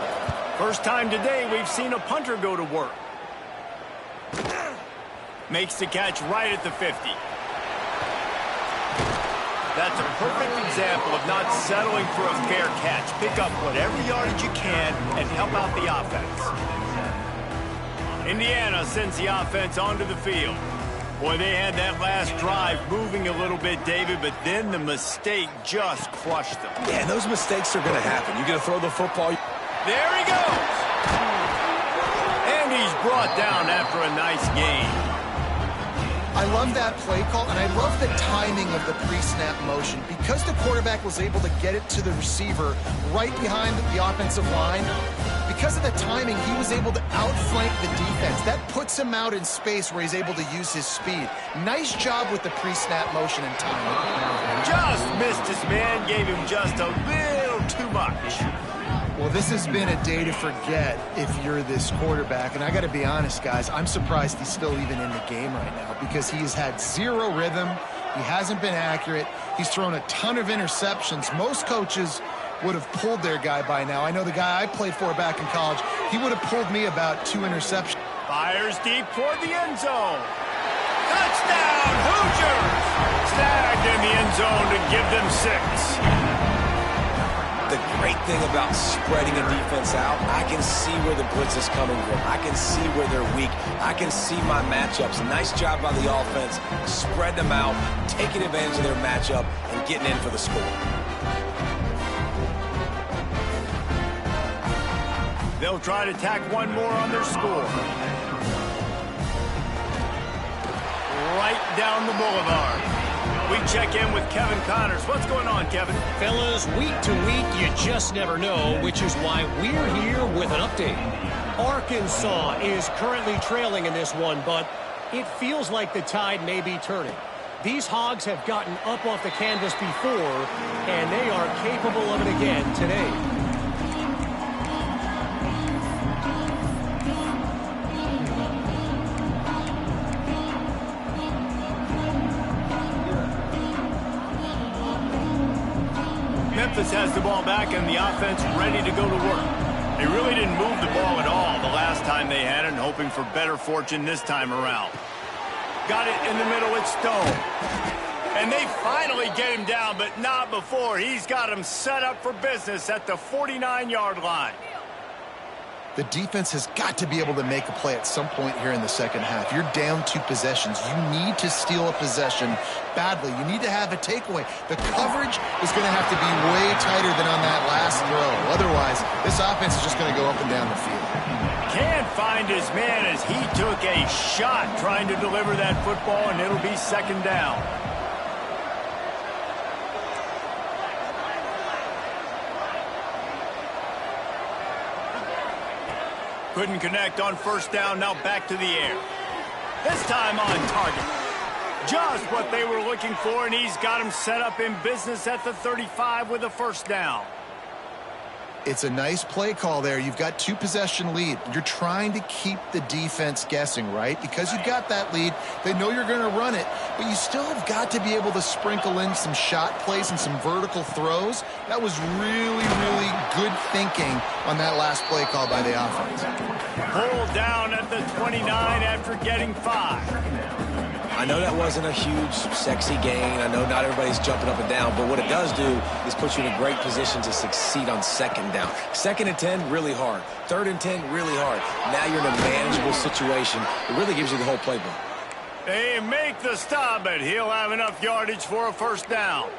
[SPEAKER 1] First time today we've seen a punter go to work. Makes the catch right at the 50. That's a perfect example of not settling for a fair catch. Pick up whatever yardage you can and help out the offense. Indiana sends the offense onto the field. Boy, they had that last drive moving a little bit, David, but then the mistake just crushed them.
[SPEAKER 2] Yeah, and those mistakes are going to happen. You're going to throw the football.
[SPEAKER 1] There he goes. And he's brought down after a nice gain.
[SPEAKER 3] I love that play call, and I love the timing of the pre-snap motion. Because the quarterback was able to get it to the receiver right behind the offensive line, because of the timing, he was able to outflank the defense. That puts him out in space where he's able to use his speed. Nice job with the pre-snap motion and timing.
[SPEAKER 1] Just missed his man, gave him just a little too much.
[SPEAKER 3] Well, this has been a day to forget if you're this quarterback. And I got to be honest, guys, I'm surprised he's still even in the game right now because he has had zero rhythm. He hasn't been accurate. He's thrown a ton of interceptions. Most coaches would have pulled their guy by now. I know the guy I played for back in college, he would have pulled me about 2 interceptions.
[SPEAKER 1] Fires deep toward the end zone. Touchdown, Hoosiers! Snagged in the end zone to give them 6.
[SPEAKER 2] The great thing about spreading a defense out, I can see where the blitz is coming from. I can see where they're weak. I can see my matchups. Nice job by the offense. Spread them out, taking advantage of their matchup, and getting in for the score.
[SPEAKER 1] They'll try to tack one more on their score. Right down the boulevard. We check in with Kevin Connors. What's going on, Kevin?
[SPEAKER 4] Fellas, week to week, you just never know, which is why we're here with an update. Arkansas is currently trailing in this one, but it feels like the tide may be turning. These Hogs have gotten up off the canvas before, and they are capable of it again today.
[SPEAKER 1] Memphis has the ball back and the offense ready to go to work. They really didn't move the ball at all the last time they had it, and hoping for better fortune this time around. Got it in the middle, it's Stone. And they finally get him down, but not before. He's got him set up for business at the 49-yard line.
[SPEAKER 3] The defense has got to be able to make a play at some point here in the second half. You're down 2 possessions. You need to steal a possession badly. You need to have a takeaway. The coverage is going to have to be way tighter than on that last throw. Otherwise, this offense is just going to go up and down the field.
[SPEAKER 1] Can't find his man as he took a shot trying to deliver that football, and it'll be second down. Couldn't connect on first down, now back to the air. This time on target. Just what they were looking for, and he's got him set up in business at the 35 with a first down.
[SPEAKER 3] It's a nice play call there. You've got 2-possession lead. You're trying to keep the defense guessing, right? Because you've got that lead, they know you're going to run it, but you still have got to be able to sprinkle in some shot plays and some vertical throws. That was really, really good thinking on that last play call by the offense.
[SPEAKER 1] Pulled down at the 29 after getting 5.
[SPEAKER 2] I know that wasn't a huge, sexy gain. I know not everybody's jumping up and down, but what it does do is put you in a great position to succeed on second down. 2nd and 10, really hard. 3rd and 10, really hard. Now you're in a manageable situation. It really gives you the whole playbook.
[SPEAKER 1] They make the stop, but he'll have enough yardage for a first down.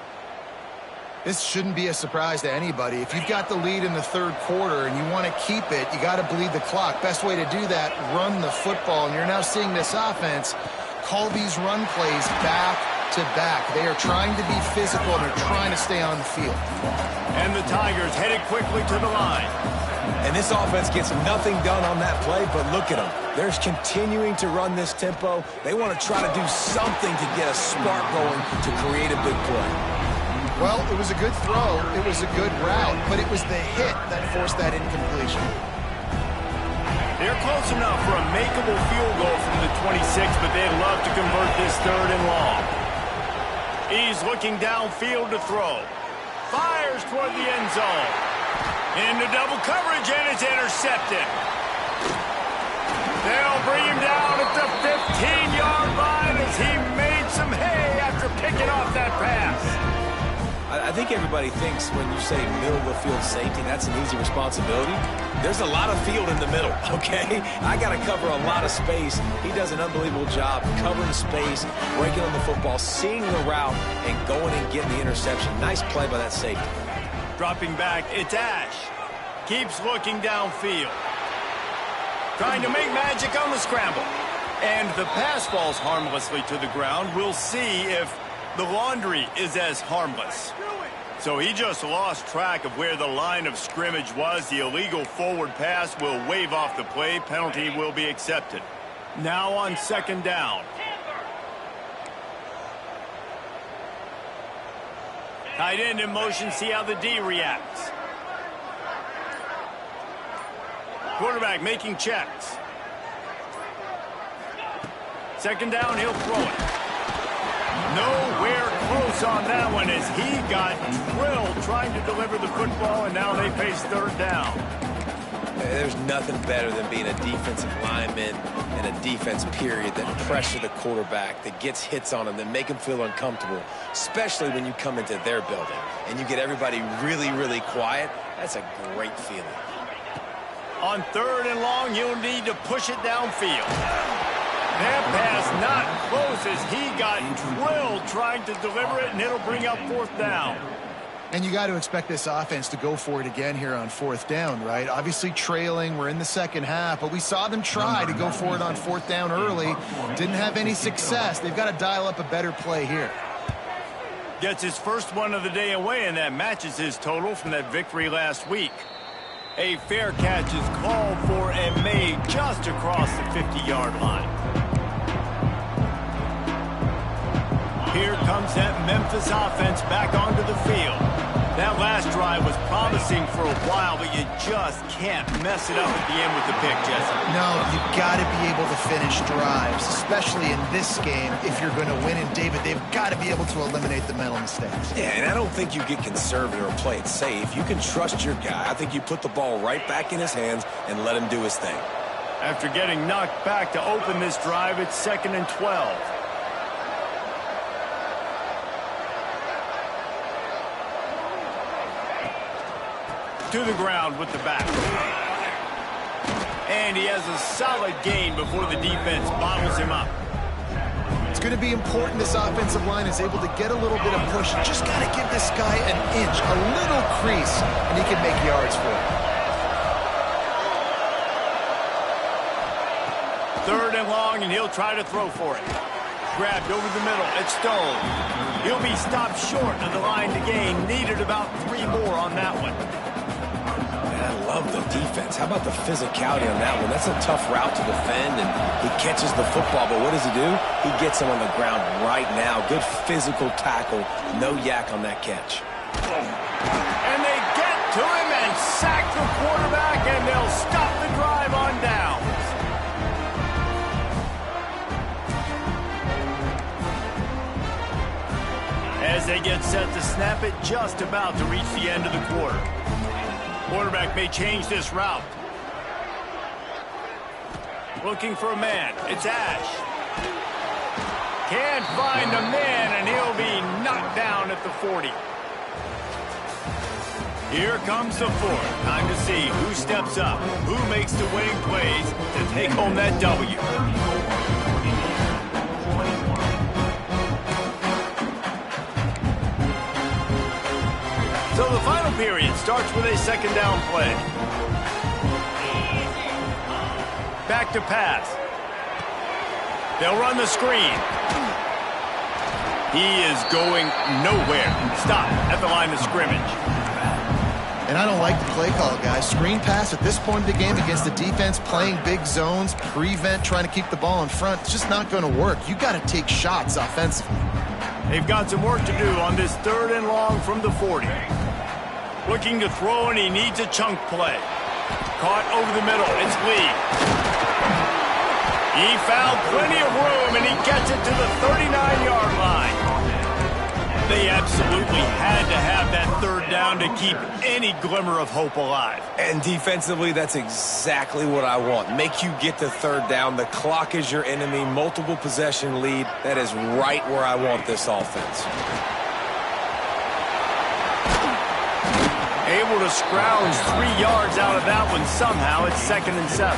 [SPEAKER 3] This shouldn't be a surprise to anybody. If you've got the lead in the 3rd quarter and you want to keep it, you got to bleed the clock. Best way to do that, run the football. And you're now seeing this offense call these run plays back to back. They are trying to be physical, and they're trying to stay on the field.
[SPEAKER 1] And the Tigers headed quickly to the line.
[SPEAKER 2] And this offense gets nothing done on that play, but look at them. They're continuing to run this tempo. They want to try to do something to get a spark going to create a big play.
[SPEAKER 3] Well, it was a good throw. It was a good route, but it was the hit that forced that incompletion.
[SPEAKER 1] They're close enough for a makeable field goal from the 26, but they'd love to convert this 3rd and long. He's looking downfield to throw. Fires toward the end zone. Into double coverage, and it's intercepted. They'll bring him down at the 15-yard line as he made some hay after picking off that pass.
[SPEAKER 2] I think everybody thinks when you say middle of the field safety, that's an easy responsibility. There's a lot of field in the middle, okay? I got to cover a lot of space. He does an unbelievable job covering space, breaking on the football, seeing the route, and going and getting the interception. Nice play by that safety.
[SPEAKER 1] Dropping back, it's Ash. Keeps looking downfield. Trying to make magic on the scramble. And the pass falls harmlessly to the ground. We'll see if the laundry is as harmless. So he just lost track of where the line of scrimmage was. The illegal forward pass will wave off the play. Penalty will be accepted. Now on second down. Tight end in motion, see how the D reacts. Quarterback making checks. Second down, he'll throw it. Nowhere close on that one as he got drilled trying to deliver the football, and now they face third down.
[SPEAKER 2] There's nothing better than being a defensive lineman and a defense period that pressure the quarterback, that gets hits on him, that make him feel uncomfortable, especially when you come into their building and you get everybody really, really quiet. That's a great feeling.
[SPEAKER 1] On third and long, you'll need to push it downfield. That pass not close as he got drilled trying to deliver it, and it'll bring up fourth down.
[SPEAKER 3] And you got to expect this offense to go for it again here on fourth down, right? Obviously trailing, we're in the second half, but we saw them try to go for it on fourth down early. Didn't have any success. They've got to dial up a better play here.
[SPEAKER 1] Gets his first one of the day away, and that matches his total from that victory last week. A fair catch is called for and made just across the 50-yard line. Here comes that Memphis offense back onto the field. That last drive was promising for a while, but you just can't mess it up at the end with the pick, Jesse.
[SPEAKER 3] No, you've got to be able to finish drives, especially in this game if you're going to win. And, David, they've got to be able to eliminate the mental mistakes.
[SPEAKER 2] Yeah, and I don't think you get conservative or play it safe. You can trust your guy. I think you put the ball right back in his hands and let him do his thing.
[SPEAKER 1] After getting knocked back to open this drive, it's 2nd and 12. To the ground with the back. And he has a solid gain before the defense bottles him up.
[SPEAKER 3] It's going to be important this offensive line is able to get a little bit of push. Just got to give this guy an inch, a little crease, and he can make yards for it.
[SPEAKER 1] Third and long, and he'll try to throw for it. Grabbed over the middle. It's Stone. He'll be stopped short of the line to gain. Needed about 3 more on that one.
[SPEAKER 2] I love the defense. How about the physicality on that one? That's a tough route to defend, and he catches the football, but what does he do? He gets him on the ground right now. Good physical tackle. No yak on that catch.
[SPEAKER 1] And they get to him and sack the quarterback, and they'll stop the drive on downs. As they get set to snap it, just about to reach the end of the quarter. Quarterback may change this route. Looking for a man. It's Ash. Can't find a man, and he'll be knocked down at the 40. Here comes the fourth. Time to see who steps up, who makes the winning plays to take home that W. So the final period starts with a second down play. Back to pass. They'll run the screen. He is going nowhere. Stop at the line of scrimmage.
[SPEAKER 3] And I don't like the play call, guys. Screen pass at this point of the game against the defense, playing big zones, prevent, trying to keep the ball in front. It's just not going to work. You got to take shots offensively.
[SPEAKER 1] They've got some work to do on this third and long from the 40. Looking to throw, and he needs a chunk play. Caught over the middle. It's Lee. He found plenty of room, and he gets it to the 39-yard line. They absolutely had to have that third down to keep any glimmer of hope alive.
[SPEAKER 2] And defensively, that's exactly what I want. Make you get the third down. The clock is your enemy. Multiple possession lead. That is right where I want this offense.
[SPEAKER 1] Able to scrounge 3 yards out of that one somehow. It's 2nd and 7.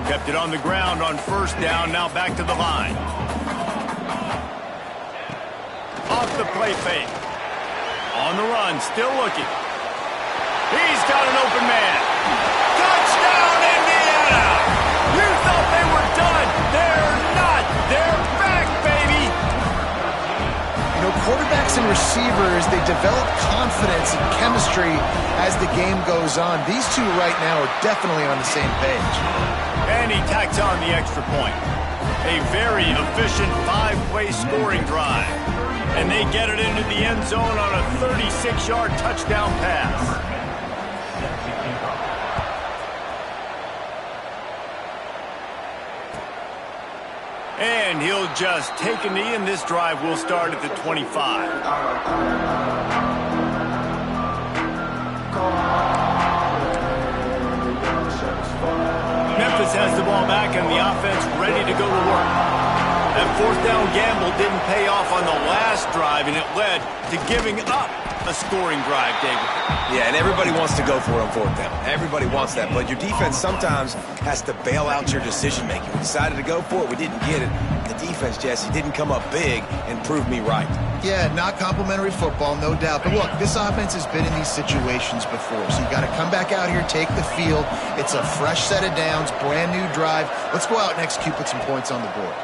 [SPEAKER 1] Kept it on the ground on 1st down. Now back to the line. Off the play fake. On the run, still looking. He's got an open man. Touchdown, Indiana! You thought they were done. They're not. They're back, baby.
[SPEAKER 3] You know, quarterbacks and receivers, they develop confidence and chemistry as the game goes on. These two right now are definitely on the same page.
[SPEAKER 1] And he tacks on the extra point. A very efficient 5-play scoring drive. And they get it into the end zone on a 36-yard touchdown pass. And he'll just take a knee, and this drive will start at the 25. Memphis has the ball back, and the offense ready to go to work. That 4th down gamble didn't pay off on the last drive, and it led to giving up a scoring drive, David.
[SPEAKER 2] Yeah, and everybody wants to go for it on 4th down. Everybody wants that, but your defense sometimes has to bail out your decision-making. We decided to go for it. We didn't get it. The defense, Jesse, didn't come up big and prove me right.
[SPEAKER 3] Yeah, not complimentary football, no doubt. But look, this offense has been in these situations before, so you got to come back out here, take the field. It's a fresh set of downs, brand new drive. Let's go out and execute, put some points on the board.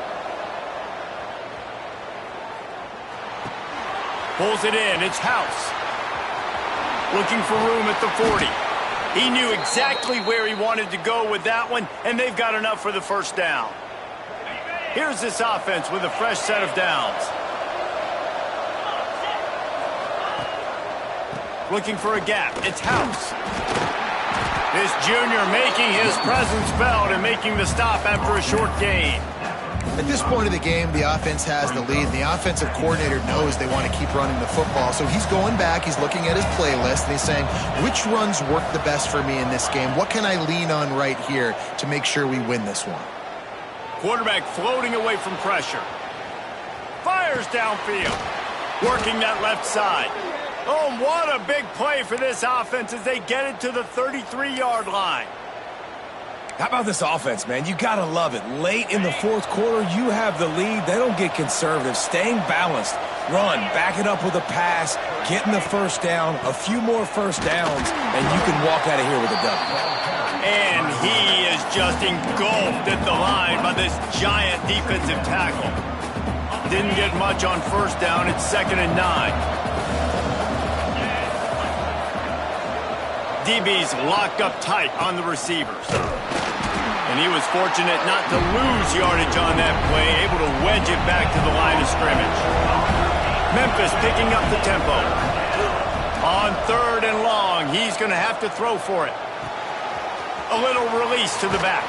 [SPEAKER 1] Pulls it in. It's House. Looking for room at the 40. He knew exactly where he wanted to go with that one, and they've got enough for the 1st down. Here's this offense with a fresh set of downs. Looking for a gap. It's House. This junior making his presence felt and making the stop after a short gain.
[SPEAKER 3] At this point of the game, the offense has the lead, and the offensive coordinator knows they want to keep running the football. So he's going back, he's looking at his playlist, and he's saying, which runs work the best for me in this game? What can I lean on right here to make sure we win this one?
[SPEAKER 1] Quarterback floating away from pressure. Fires downfield. Working that left side. Oh, what a big play for this offense as they get it to the 33-yard line.
[SPEAKER 2] How about this offense, man? You got to love it. Late in the 4th quarter, you have the lead. They don't get conservative. Staying balanced. Run, back it up with a pass, getting the 1st down, a few more 1st downs, and you can walk out of here with a W.
[SPEAKER 1] And he is just engulfed at the line by this giant defensive tackle. Didn't get much on 1st down. It's 2nd and 9. DB's locked up tight on the receivers. And he was fortunate not to lose yardage on that play, able to wedge it back to the line of scrimmage. Memphis picking up the tempo. On 3rd and long, he's going to have to throw for it. A little release to the back.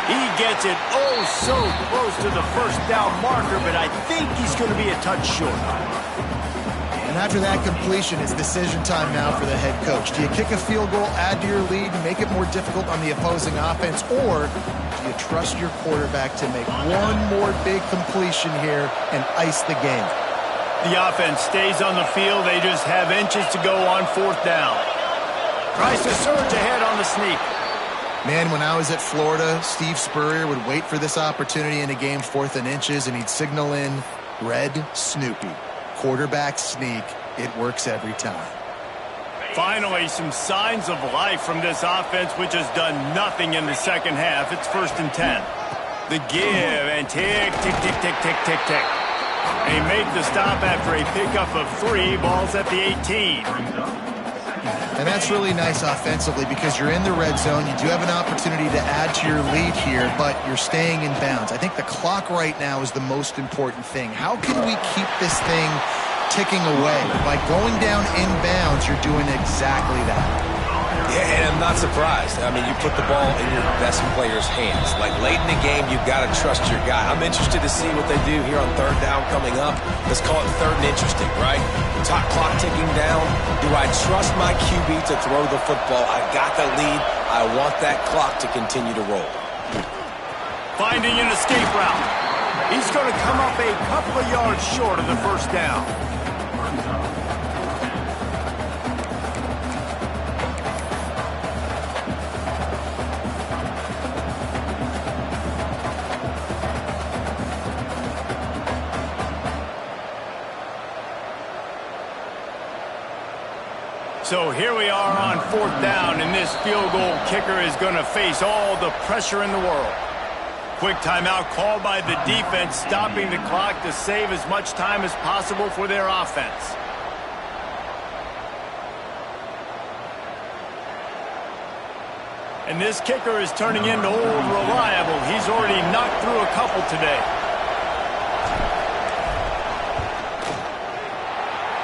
[SPEAKER 1] He gets it oh so close to the 1st down marker, but I think he's going to be a touch short.
[SPEAKER 3] And after that completion, it's decision time now for the head coach. Do you kick a field goal, add to your lead, and make it more difficult on the opposing offense, or do you trust your quarterback to make one more big completion here and ice the game?
[SPEAKER 1] The offense stays on the field. They just have inches to go on 4th down. Tries to surge ahead on the sneak.
[SPEAKER 3] Man, when I was at Florida, Steve Spurrier would wait for this opportunity in a game 4th and inches, and he'd signal in Red Snoopy. Quarterback sneak, it works every time.
[SPEAKER 1] Finally, some signs of life from this offense, which has done nothing in the 2nd half. It's 1st and 10. The give and tick, tick, tick, tick, tick, tick, tick. They make the stop after a pickup of 3 balls at the 18.
[SPEAKER 3] And that's really nice offensively because you're in the red zone. You do have an opportunity to add to your lead here, but you're staying in bounds. I think the clock right now is the most important thing. How can we keep this thing ticking away? By going down in bounds, you're doing exactly that.
[SPEAKER 2] Yeah, and I'm not surprised. I mean, you put the ball in your best player's hands. Like, late in the game, you've got to trust your guy. I'm interested to see what they do here on 3rd down coming up. Let's call it 3rd and interesting, right? Top clock ticking down. Do I trust my QB to throw the football? I got the lead. I want that clock to continue to roll.
[SPEAKER 1] Finding an escape route. He's going to come up a couple of yards short of the first down. So here we are on fourth down, and this field goal kicker is going to face all the pressure in the world. Quick timeout called by the defense, stopping the clock to save as much time as possible for their offense. And this kicker is turning into old reliable. He's already knocked through a couple today.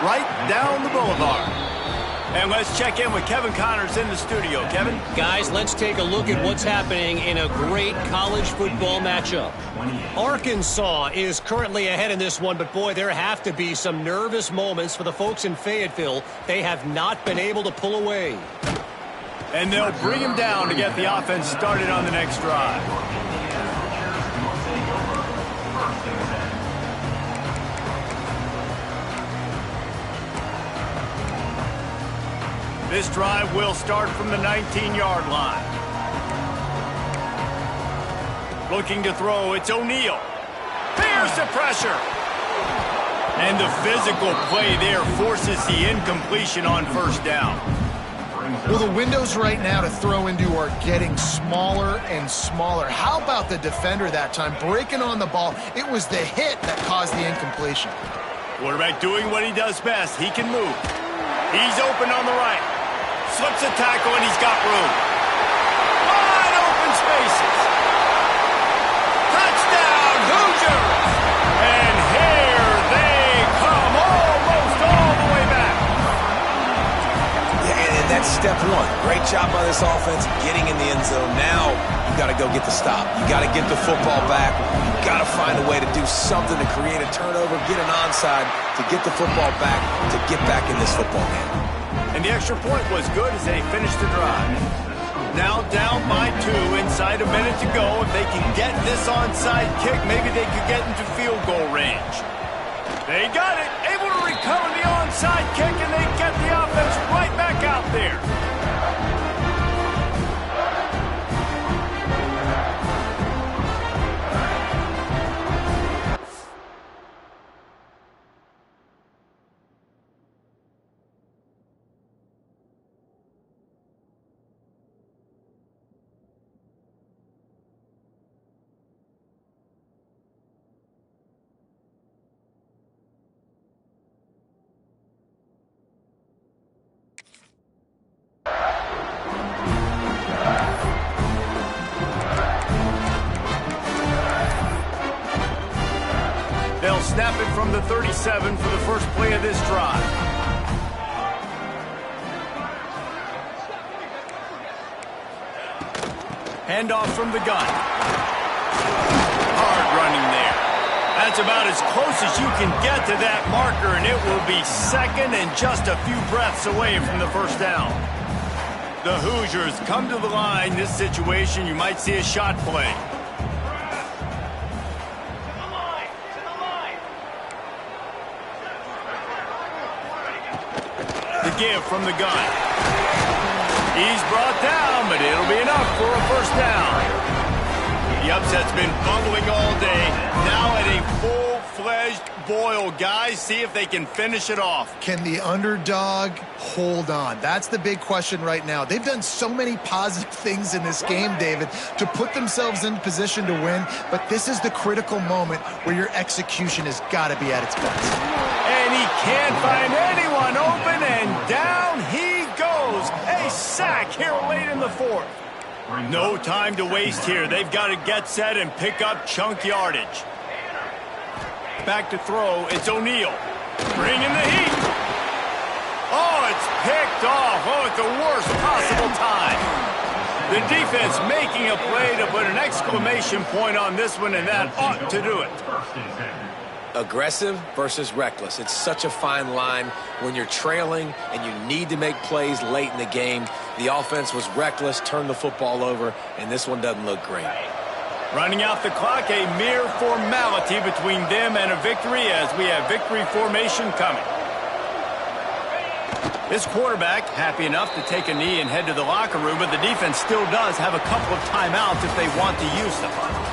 [SPEAKER 1] Right down the boulevard. And let's check in with Kevin Connors in the studio. Kevin?
[SPEAKER 4] Guys, let's take a look at what's happening in a great college football matchup. Arkansas is currently ahead in this one, but boy, there have to be some nervous moments for the folks in Fayetteville. They have not been able to pull away.
[SPEAKER 1] And they'll bring him down to get the offense started on the next drive. This drive will start from the 19-yard line. Looking to throw, it's O'Neal. Fears the pressure. And the physical play there forces the incompletion on first down.
[SPEAKER 3] Well, the windows right now to throw into are getting smaller and smaller. How about the defender that time breaking on the ball? It was the hit that caused the incompletion.
[SPEAKER 1] Quarterback doing what he does best. He can move. He's open on the right. Slips a tackle, and he's got room. Wide open spaces. Touchdown, Hoosiers! And here they come, almost all the way back.
[SPEAKER 2] Yeah, and that's step one. Great job by this offense getting in the end zone. Now you got to go get the stop. You got to get the football back. You got to find a way to do something to create a turnover, get an onside, to get the football back, to get back in this football game.
[SPEAKER 1] And the extra point was good as they finished the drive. Now down by 2, inside a minute to go. If they can get this onside kick, maybe they could get into field goal range. They got it, able to recover the onside kick, and they get the offense right back out there. They'll snap it from the 37 for the first play of this drive. Handoff from the gun. Hard running there. That's about as close as you can get to that marker, and it will be second and just a few breaths away from the first down. The Hoosiers come to the line. This situation, you might see a shot play. The give from the gun. He's brought down, but it'll be enough for a first down. The upset's been bubbling all day. Now at a full-fledged boil. Guys, see if they can finish it off.
[SPEAKER 3] Can the underdog hold on? That's the big question right now. They've done so many positive things in this game, David, to put themselves in position to win, but this is the critical moment where your execution has got to be at its best.
[SPEAKER 1] And he can't find anyone open, and down he goes. A sack here late in the fourth. No time to waste here. They've got to get set and pick up chunk yardage. Back to throw. It's O'Neal. Bringing the heat. Oh, it's picked off. Oh, at the worst possible time. The defense making a play to put an exclamation point on this one, and that ought to do it.
[SPEAKER 2] Aggressive versus reckless. It's such a fine line when you're trailing and you need to make plays late in the game. The offense was reckless, turned the football over, and this one doesn't look great.
[SPEAKER 1] Running out the clock, a mere formality between them and a victory as we have victory formation coming. This quarterback happy enough to take a knee and head to the locker room, but the defense still does have a couple of timeouts if they want to use them.